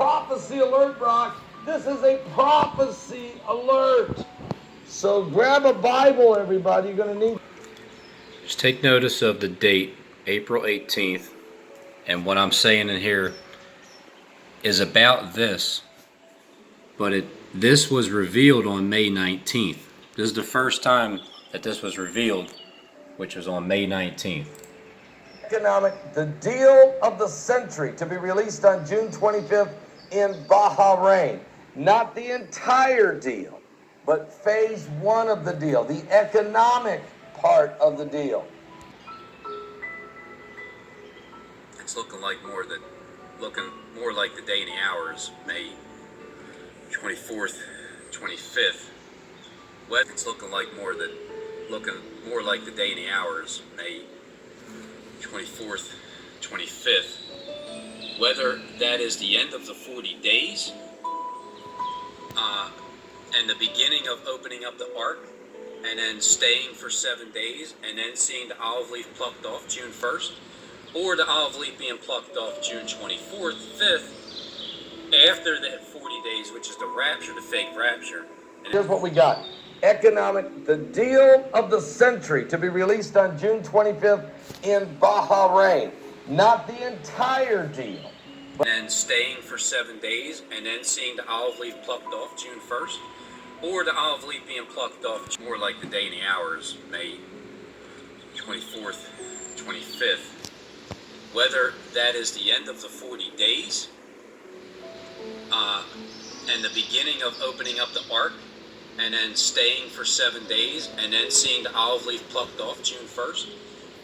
prophecy alert, Brock. This is a prophecy alert. So grab a Bible, everybody. You're going to need. Just take notice of the date, April 18th. And what I'm saying in here is about this. But this was revealed on May 19th. This is the first time that this was revealed, which was on May 19th. The deal of the century, to be released on June 25th in Bahrain. Not the entire deal, but phase one of the deal, the economic part of the deal. It's looking more like the day and the hours, May 24th, 25th. It's looking more like the day and the hours, May 24th, 25th. Whether that is the end of the 40 days and the beginning of opening up the ark and then staying for 7 days and then seeing the olive leaf plucked off June 1st, or the olive leaf being plucked off June 24th, 5th, after the 40 days, which is the rapture, the fake rapture. Here's what we got. The deal of the century, to be released on June 25th in Bahrain. Not the entire deal. And staying for 7 days and then seeing the olive leaf plucked off June 1st, or the olive leaf being plucked off more like the day and the hours, May 24th, 25th. Whether that is the end of the 40 days and the beginning of opening up the ark and then staying for 7 days and then seeing the olive leaf plucked off June 1st,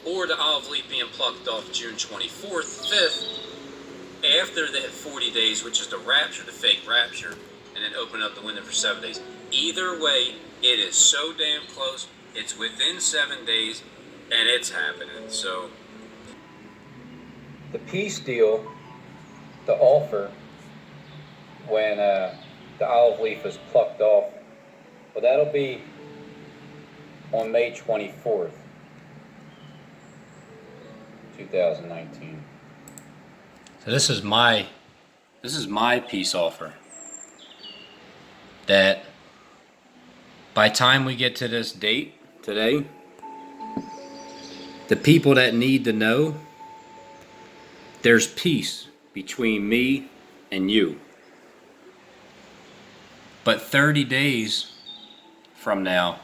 or the olive leaf being plucked off June 24th, 5th, after the 40 days, which is the rapture, the fake rapture, and then open up the window for 7 days. Either way, it is so damn close. It's within 7 days, and it's happening. So the peace deal, the offer, when the olive leaf is plucked off, well, that'll be on May 24th, 2019. So this is my peace offer. That by time we get to this date today, the people that need to know, there's peace between me and you. But 30 days from now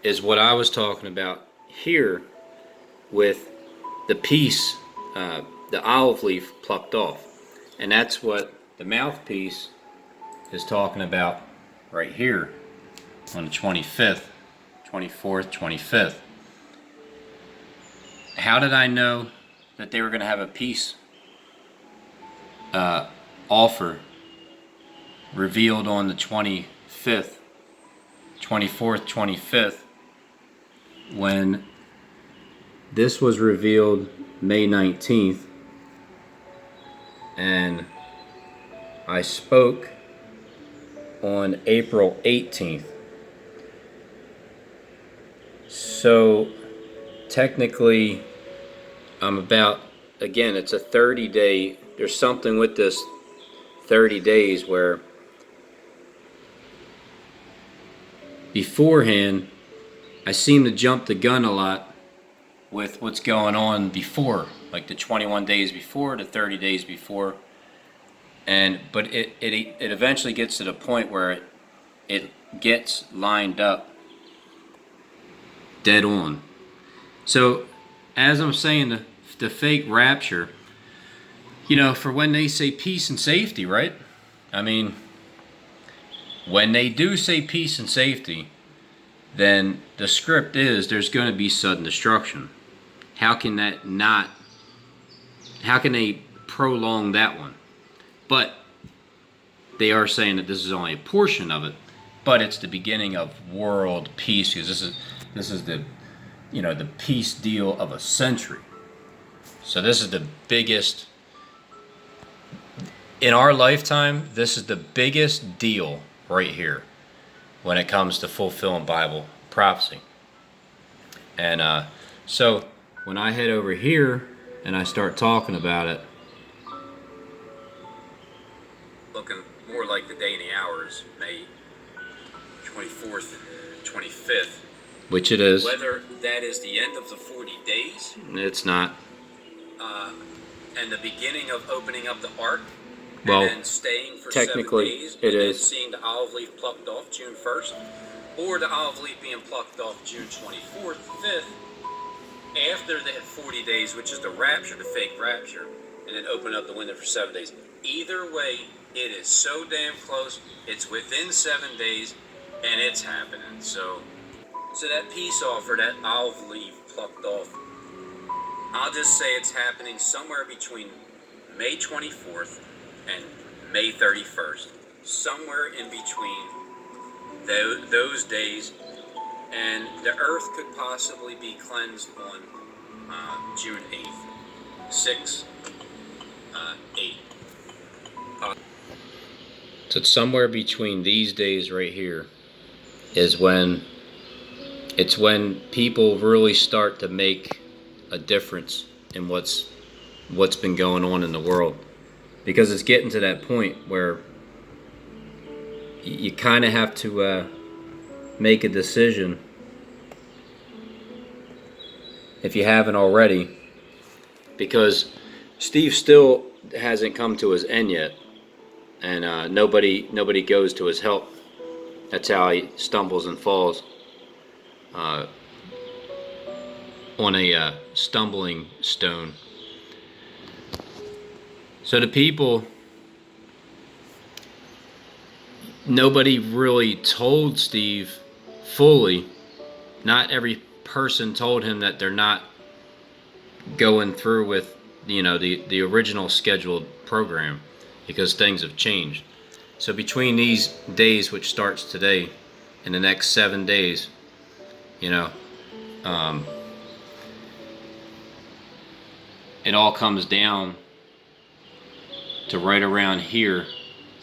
is what I was talking about here with the peace, the olive leaf plucked off. And that's what the mouthpiece is talking about right here on the 25th, 24th, 25th. How did I know that they were going to have a peace offer revealed on the 25th, 24th, 25th, when this was revealed May 19th, and I spoke on April 18th. So technically I'm about, again, it's a 30-day, there's something with this 30 days where beforehand I seem to jump the gun a lot with what's going on before, like the 21 days before, the 30 days before, but it eventually gets to the point where it gets lined up dead on. So as I'm saying, the fake rapture, you know, for when they say peace and safety, right? I mean, when they do say peace and safety, then the script is there's going to be sudden destruction. How can they prolong that one? But they are saying that this is only a portion of it, but it's the beginning of world peace, because this is the, you know, the peace deal of a century. So this is the biggest in our lifetime. This is the biggest deal right here when it comes to fulfilling Bible prophecy. And so when I head over here and I start talking about it, looking more like the day and the hours, May 24th, 25th. Which it is. Whether that is the end of the 40 days. It's not. And the beginning of opening up the ark. Well, and then staying for technically 7 days. it and is. then seeing the olive leaf plucked off June 1st. Or the olive leaf being plucked off June 24th, 5th. After that 40 days, which is the rapture, the fake rapture. And then open up the window for 7 days. Either way, it is so damn close. It's within 7 days. And it's happening. So that peace offer, that olive leaf plucked off, I'll just say it's happening somewhere between May 24th and May 31st. Somewhere in between those days. And the earth could possibly be cleansed on June 8th. 6, 8. So it's somewhere between these days right here is when it's when people really start to make a difference in what's been going on in the world, because it's getting to that point where you kind of have to make a decision, if you haven't already, because Steve still hasn't come to his end yet, and nobody goes to his help. That's how he stumbles and falls on a stumbling stone. So the people, nobody really told Steve fully. Not every person told him that they're not going through with, the original scheduled program, because things have changed. So between these days, which starts today, and the next 7 days, it all comes down to right around here,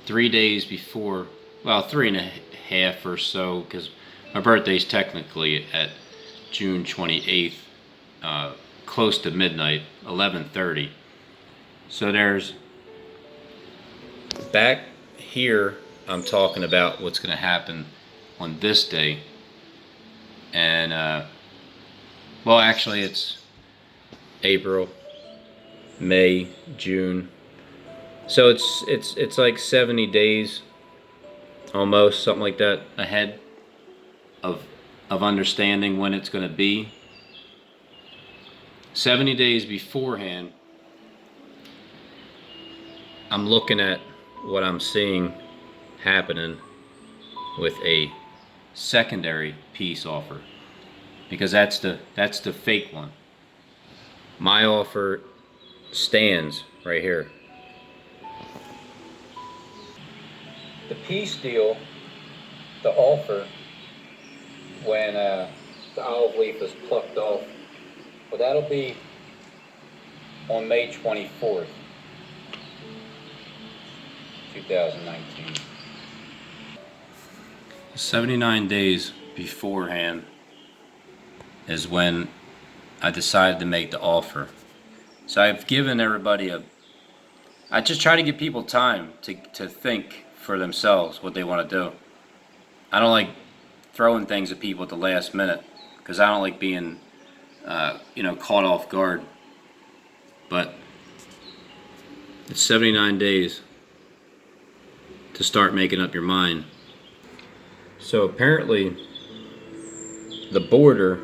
3 days before, well, 3.5 or so, because my birthday's technically at June 28th, close to midnight, 11:30. So there's, back here, I'm talking about what's going to happen on this day. And, well, actually it's April, May, June. So it's like 70 days, almost, something like that, ahead of understanding when it's going to be. 70 days beforehand, I'm looking at what I'm seeing happening with a secondary peace offer, because that's the fake one. My offer stands right here. The peace deal, the offer, when the olive leaf is plucked off, well, that'll be on May 24th, 2019. 79 days beforehand is when I decided to make the offer. So I've given everybody I just try to give people time to think for themselves what they want to do. I don't like throwing things at people at the last minute, because I don't like being caught off guard. But it's 79 days to start making up your mind. So apparently the border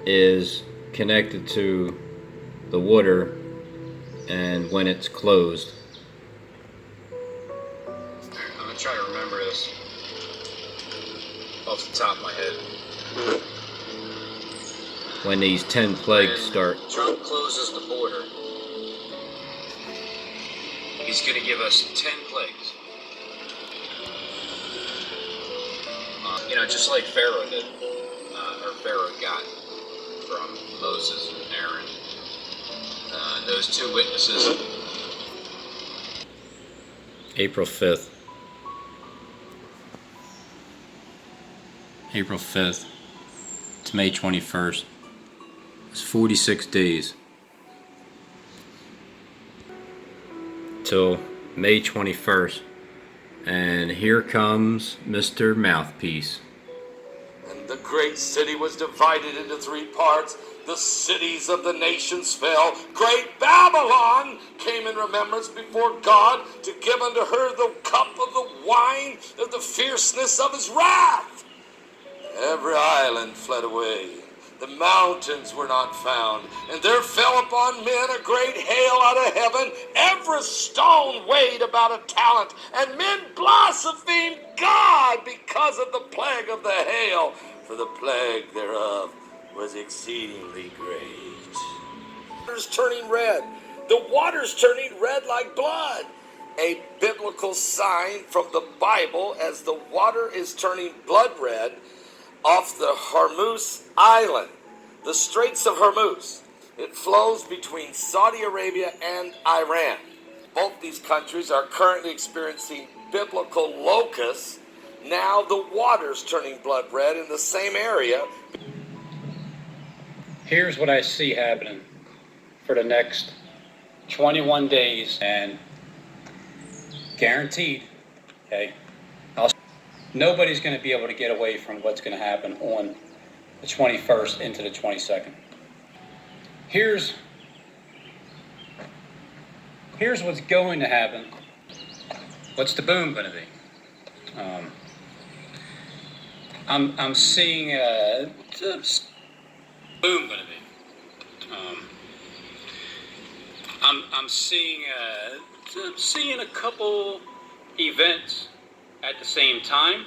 is connected to the water, and when it's closed. I'm gonna try to remember this off the top of my head. When these 10 plagues start. Trump closes the border, he's going to give us 10 plagues. Just like Pharaoh did, or Pharaoh got from Moses and Aaron. Those two witnesses. April 5th. April 5th. It's May 21st. It's 46 days till May 21st, and here comes Mr. Mouthpiece. And the great city was divided into three parts. The cities of the nations fell. Great Babylon came in remembrance before God to give unto her the cup of the wine of the fierceness of his wrath. Every island fled away. The mountains were not found. And there fell upon men a great hail out of heaven. Every stone weighed about a talent. And men blasphemed God because of the plague of the hail. For the plague thereof was exceedingly great. The water's turning red. The water's turning red like blood. A biblical sign from the Bible as the water is turning blood red off the Hormuz Island, the Straits of Hormuz. It flows between Saudi Arabia and Iran. Both these countries are currently experiencing biblical locusts. Now the water's turning blood red in the same area. Here's what I see happening for the next 21 days, and guaranteed, okay, nobody's going to be able to get away from what's going to happen on the 21st into the 22nd. Here's what's going to happen. What's the boom going to be? I'm seeing boom going to be. I'm seeing a couple events at the same time.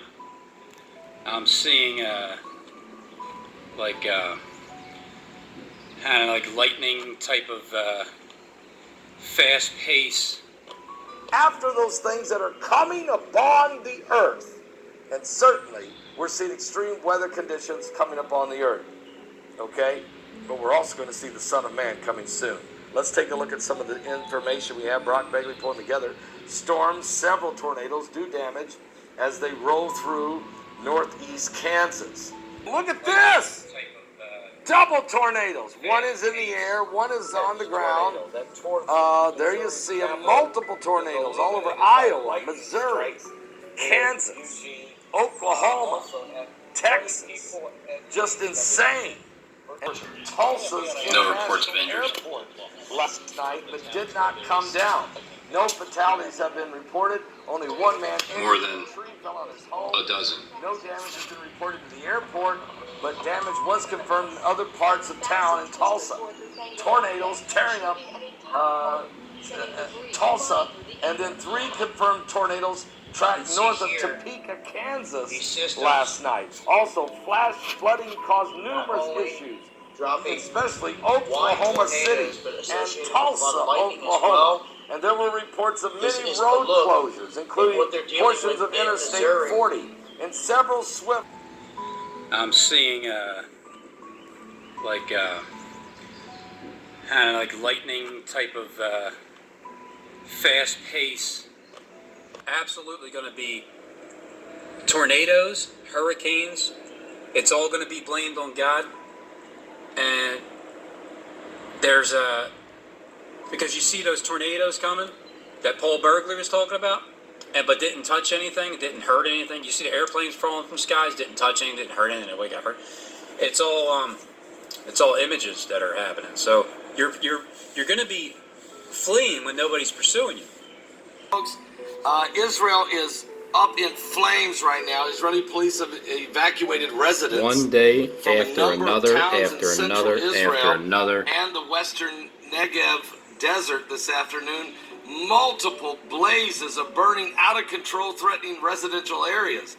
I'm seeing kind of like lightning type of fast pace. After those things that are coming upon the earth, and certainly we're seeing extreme weather conditions coming upon the earth, okay? But we're also going to see the Son of Man coming soon. Let's take a look at some of the information we have. Brock Begley pulling together. Storms, several tornadoes do damage as they roll through northeast Kansas. Look at this! Double tornadoes. One is in the air, one is on the ground. There you see multiple tornadoes all over Iowa, Missouri, Kansas, Oklahoma, Texas. Just insane. And Tulsa's No reports of injuries. airport last night, but did not come down. No fatalities have been reported. Only one man injured. More than A tree fell on his home. a dozen. No damage has been reported to the airport, but damage was confirmed in other parts of town in Tulsa. Tornadoes tearing up Tulsa, and then 3 confirmed tornadoes tracked north of Topeka, Kansas last night. Also, flash flooding caused numerous issues, especially Oklahoma City and Tulsa, Oklahoma. And there were reports of many road closures, including portions of Interstate 40 and several swift. I'm seeing kind of like lightning type of fast pace. Absolutely going to be tornadoes, hurricanes. It's all going to be blamed on God. And there's because you see those tornadoes coming that Paul Bergler was talking about, but didn't touch anything, didn't hurt anything. You see the airplanes falling from skies, didn't touch anything, didn't hurt anything, nobody got hurt. It's all images that are happening. So you're going to be fleeing when nobody's pursuing you. Folks, Israel is up in flames right now. Israeli police have evacuated residents. One day from a after number of another, towns in after central another, Israel after another. and the western Negev desert this afternoon. Multiple blazes of burning out of control, threatening residential areas.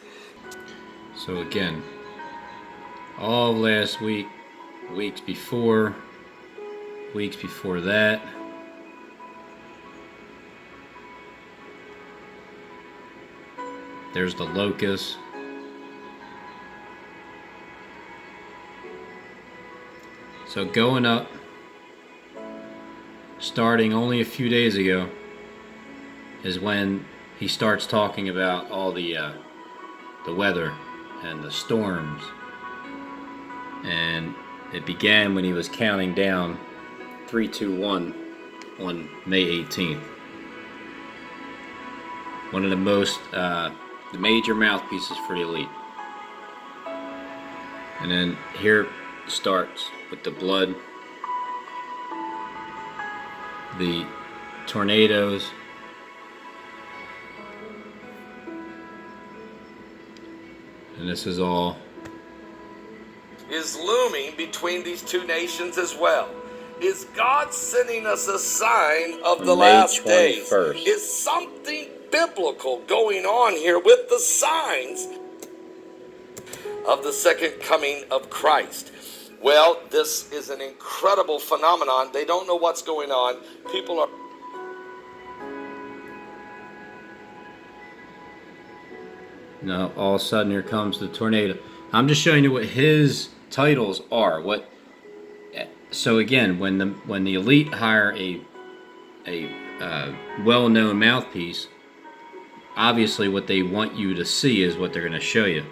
So again, all of last week, weeks before that, there's the locust. So going up, starting only a few days ago, is when he starts talking about all the weather and the storms. And it began when he was counting down 3, 2, 1 on May 18th. One of the most, the major mouthpieces for the elite. And then here starts with the blood, the tornadoes, and this is all is looming between these two nations as well. Is God sending us a sign of the May last days? 21st. Is something biblical going on here with the signs of the second coming of Christ? Well, this is an incredible phenomenon. They don't know what's going on. People are... No, all of a sudden here comes the tornado. I'm just showing you what his titles are. So again, when the elite hire a well-known mouthpiece, obviously what they want you to see is what they're going to show you.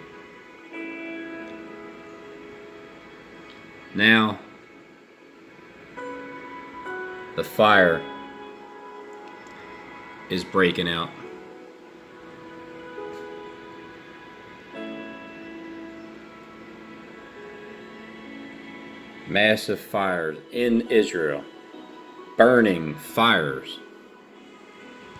Now, the fire is breaking out. Massive fires in Israel. Burning fires.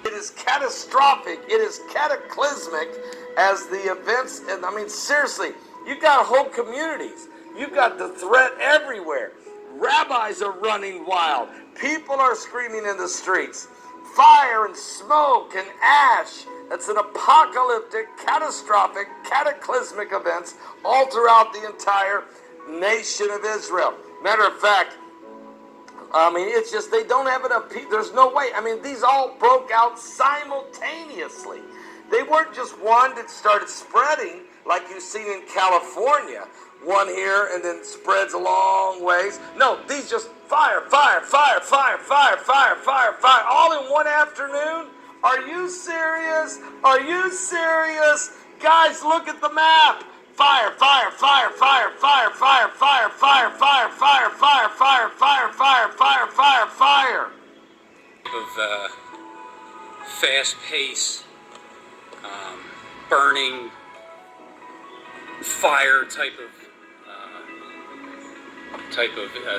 It is catastrophic. It is cataclysmic as the events, and I mean, seriously, you've got whole communities. You've got the threat everywhere. Rabbis are running wild. People are screaming in the streets. Fire and smoke and ash. It's an apocalyptic, catastrophic, cataclysmic events all throughout the entire nation of Israel. Matter of fact, I mean, it's just they don't have enough people. There's no way. I mean, these all broke out simultaneously. They weren't just one that started spreading like you see in California. One here and then spreads a long ways. No, these just fire, fire, fire, fire, fire, fire, fire, fire, all in one afternoon. Are you serious? Are you serious? Guys, look at the map. Fire, fire, fire, fire, fire, fire, fire, fire, fire, fire, fire, fire, fire, fire, fire, fire, fire. Of fast pace, burning fire type of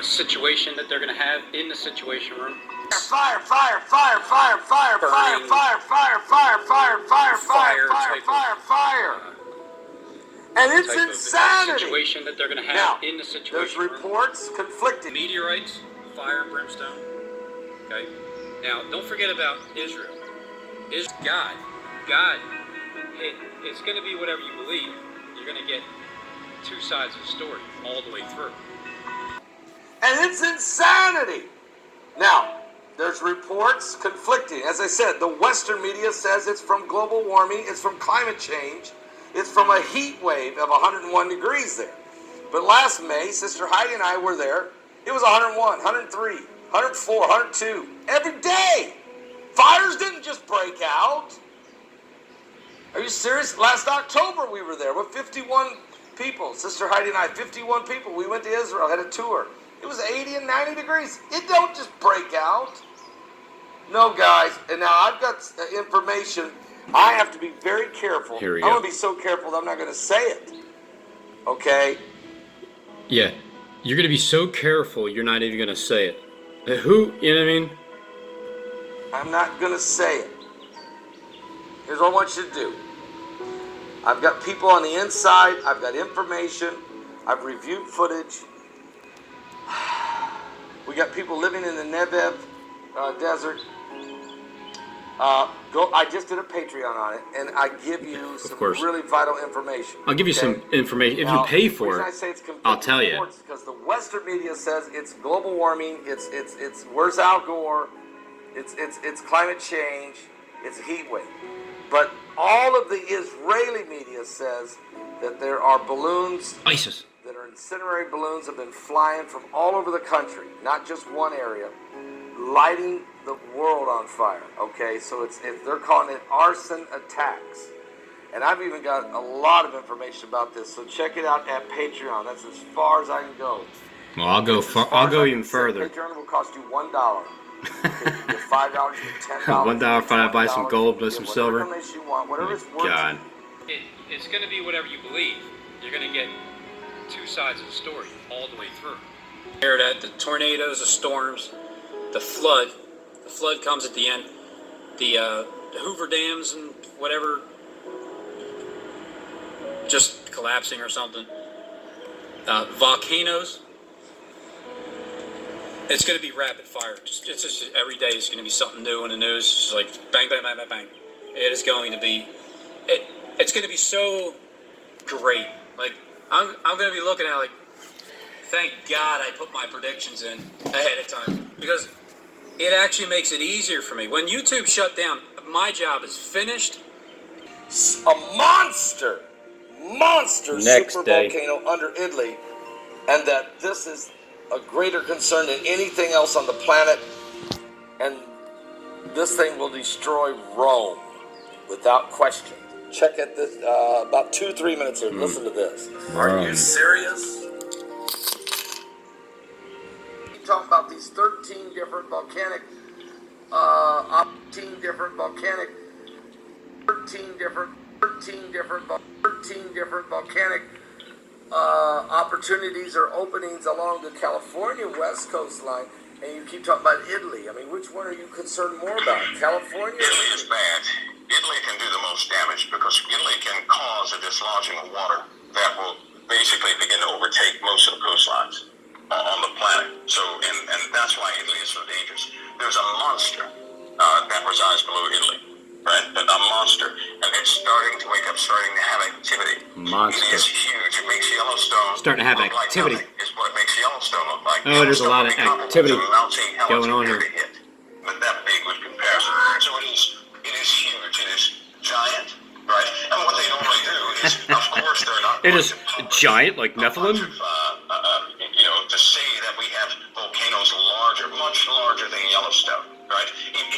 situation that they're going to have in the situation room. Fire, fire, fire, fire, fire, fire, fire, fire, fire, fire, fire, fire, fire, fire, fire. And it's insanity. Situation that they're going to have in the situation. There's reports conflicting. Meteorites, fire and brimstone. Okay. Now, don't forget about Israel. Is God. It's going to be whatever you believe. You're going to get two sides of the story all the way through. And it's insanity. Now, there's reports conflicting. As I said, the Western media says it's from global warming, it's from climate change, it's from a heat wave of 101 degrees there. But last May, Sister Heidi and I were there. It was 101, 103, 104, 102. Every day. Fires didn't just break out. Are you serious? Last October we were there with 51 people. Sister Heidi and I, 51 people. We went to Israel, had a tour. It was 80 and 90 degrees. It don't just break out. No, guys. And now I've got information. I have to be very careful. Here we I'm go. going to be so careful that I'm not going to say it. Okay? Yeah. You're going to be so careful you're not even going to say it. Who, you know what I mean? I'm not going to say it. Here's what I want you to do. I've got people on the inside. I've got information. I've reviewed footage. We got people living in the Negev desert. I just did a Patreon on it, and I give you some really vital information. I'll give you some information. If you pay for it, I'll tell you. Because the Western media says it's global warming. It's where's Al Gore? It's climate change. It's a heat wave. But all of the Israeli media says that there are balloons. ISIS. That are incendiary balloons have been flying from all over the country, not just one area, lighting the world on fire. Okay, so they're calling it arson attacks, and I've even got a lot of information about this. So check it out at Patreon. That's as far as I can go. Well, I'll go even further. Patreon will cost you $1. Get $5, get $10. $1 fine, I buy some gold, buy some silver. Whatever information you want, whatever it's worth. God. It's going to be whatever you believe. You're going to get two sides of the story all the way through. Here that the tornadoes, the storms, the flood. The flood comes at the end. The Hoover dams and whatever just collapsing or something. Volcanoes. It's going to be rapid fire. It's just every day is going to be something new in the news. It's just like bang, bang, bang, bang, bang. It is going to be. It's going to be so great. Like I'm going to be looking at it like, thank God I put my predictions in ahead of time, because it actually makes it easier for me. When YouTube shut down, my job is finished. A monster Next super day. volcano under Italy, and that this is a greater concern than anything else on the planet, and this thing will destroy Rome without question. Check it this about 2-3 minutes here. Listen to this. Are you serious? Keep talking about these 13 different volcanic opportunities or openings along the California West Coast line, and you keep talking about Italy. I mean, which one are you concerned more about? California? Italy is bad. Italy can do the most damage because Italy can cause a dislodging of water that will basically begin to overtake most of the coastlines on the planet. So, and that's why Italy is so dangerous. There's a monster that resides below Italy, right? A monster, and it's starting to wake up, starting to have activity. Monster. It is huge. It makes Yellowstone Starting to have look like activity. nothing. Is what it makes Yellowstone look like. Oh, there's a lot of Yellowstone will be activity comparable to Mount St. Helens going on compared here. to it, but that big with comparison. So it is huge. It is giant, right? And what they normally do is, of course, they're not. It going is to publish giant, like a bunch Nephilim. of, to say that we have volcanoes larger, much larger than Yellowstone, right?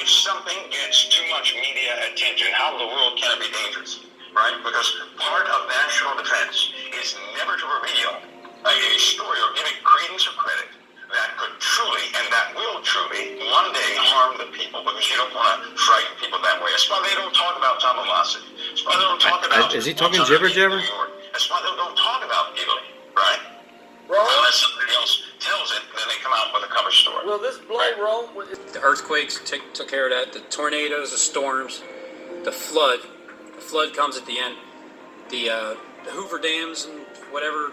If something gets too much media attention, how in the world can it be dangerous, right? Because part of national defense is never to reveal a story or give it credence or credit that could truly, and that will truly, one day harm the people, because you don't want to frighten people that way. That's why they don't talk about Tallahassee. That's why they don't talk about... Is he talking jibber jabber? That's why they don't talk about Italy, right? Rome? Unless somebody else tells it, then they come out with a cover story. Will this blow Rome? The earthquakes took care of that. The tornadoes, the storms, the flood. The flood comes at the end. The Hoover dams and whatever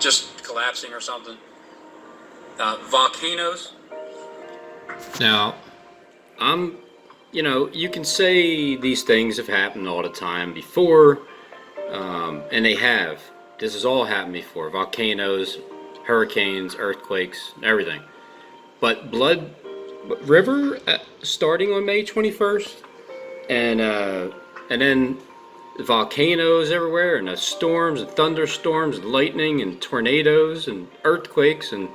just collapsing or something. Volcanoes. Now, you can say these things have happened all the time before, and they have. This has all happened before. Volcanoes, hurricanes, earthquakes, everything. But Blood River starting on May 21st, and then volcanoes everywhere, and storms and thunderstorms and lightning and tornadoes and earthquakes and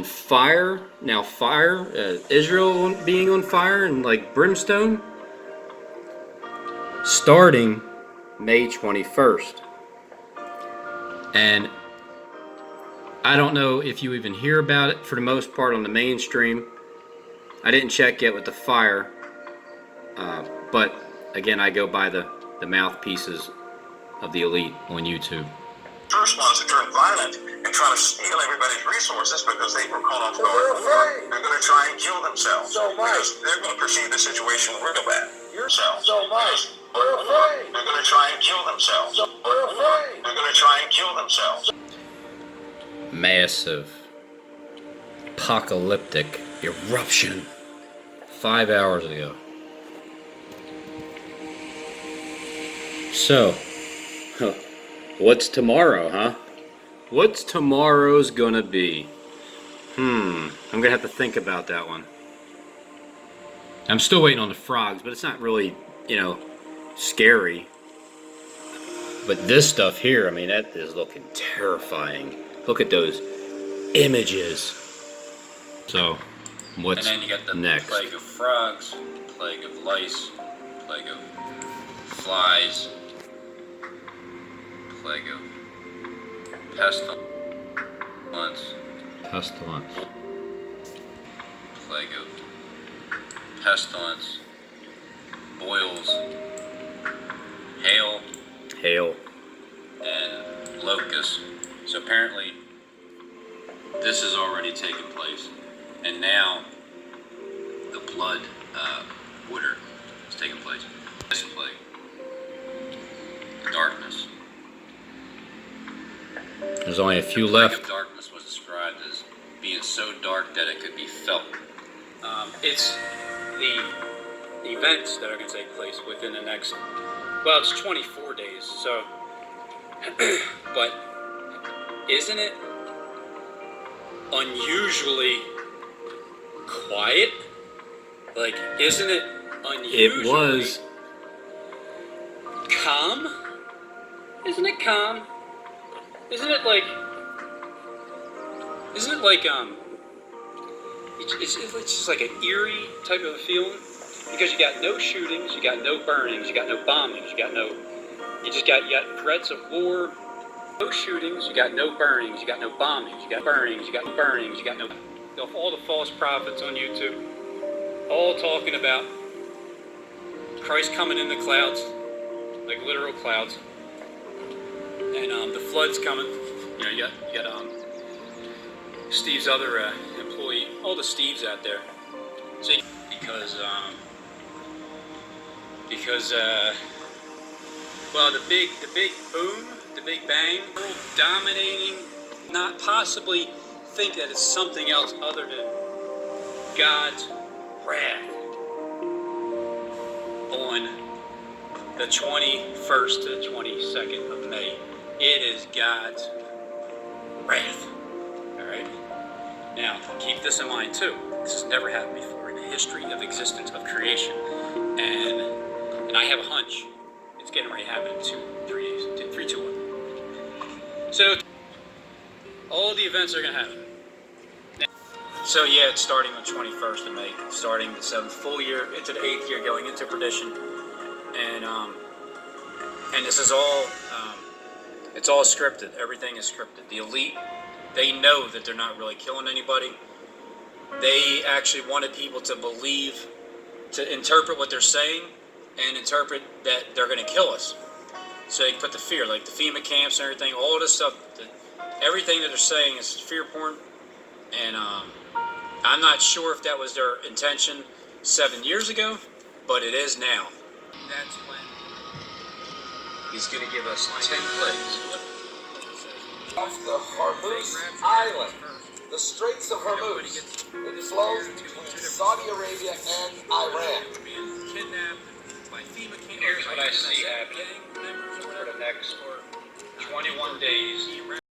fire. Now fire, Israel being on fire and like brimstone, starting May 21st. And I don't know if you even hear about it for the most part on the mainstream. I didn't check yet with the fire, but again, I go by the mouthpieces of the elite on YouTube. First ones to turn violent and try to steal everybody's resources because they were caught off guard before. They're going to try and kill themselves because they're going to perceive the situation real bad. Themselves. They're going to try and kill themselves. They're going to try and kill themselves. Massive apocalyptic eruption 5 hours ago. So, what's tomorrow, huh? What's tomorrow's gonna be? I'm gonna have to think about that one. I'm still waiting on the frogs, but it's not really, scary. But this stuff here, I mean, that is looking terrifying. Look at those images. So, what's and then you got the next? plague of frogs, plague of lice, plague of flies, plague of pestilence. plague of pestilence, boils, hail, and locusts. So apparently, this has already taken place, and now the blood water is taking place. This plague, darkness. There's only a few left. Darkness was described as being so dark that it could be felt. It's the events that are going to take place within the next, well, it's 24 days, so, but isn't it unusually quiet? Like, isn't it unusually It was. calm? Isn't it calm? Isn't it like it's just like an eerie type of a feeling, because you got no shootings, you got no burnings, you got no bombings, you got threats of war. No shootings, you got no burnings, you got no bombings, you got burnings, you got no burnings, you got no. All the false prophets on YouTube, all talking about Christ coming in the clouds, like literal clouds, and the flood's coming. You know, you got Steve's other employee, all the Steves out there. See, because well, the big boom, the big bang, world dominating, not possibly think that it's something else other than God's wrath on the 21st to the 22nd of May. It is God's wrath. All right. Now, keep this in mind too. This has never happened before in the history of existence of creation, and I have a hunch it's getting ready to happen in 3 days. 3, 2, 1. So all the events are going to happen. So yeah, it's starting on 21st of May, starting the 7th full year into the 8th year, going into perdition, and this is all. It's all scripted. Everything is scripted. The elite, they know that they're not really killing anybody. They actually wanted people to believe, to interpret what they're saying, and interpret that they're going to kill us. So they put the fear, like the FEMA camps and everything, all this stuff. Everything that they're saying is fear porn, and I'm not sure if that was their intention 7 years ago, but it is now. That's when he's going to give us 10 plagues. Off the Hormuz Island, the Straits of Hormuz. It flows between Saudi Arabia and Iran. Here's what I see happening for the next 21 days.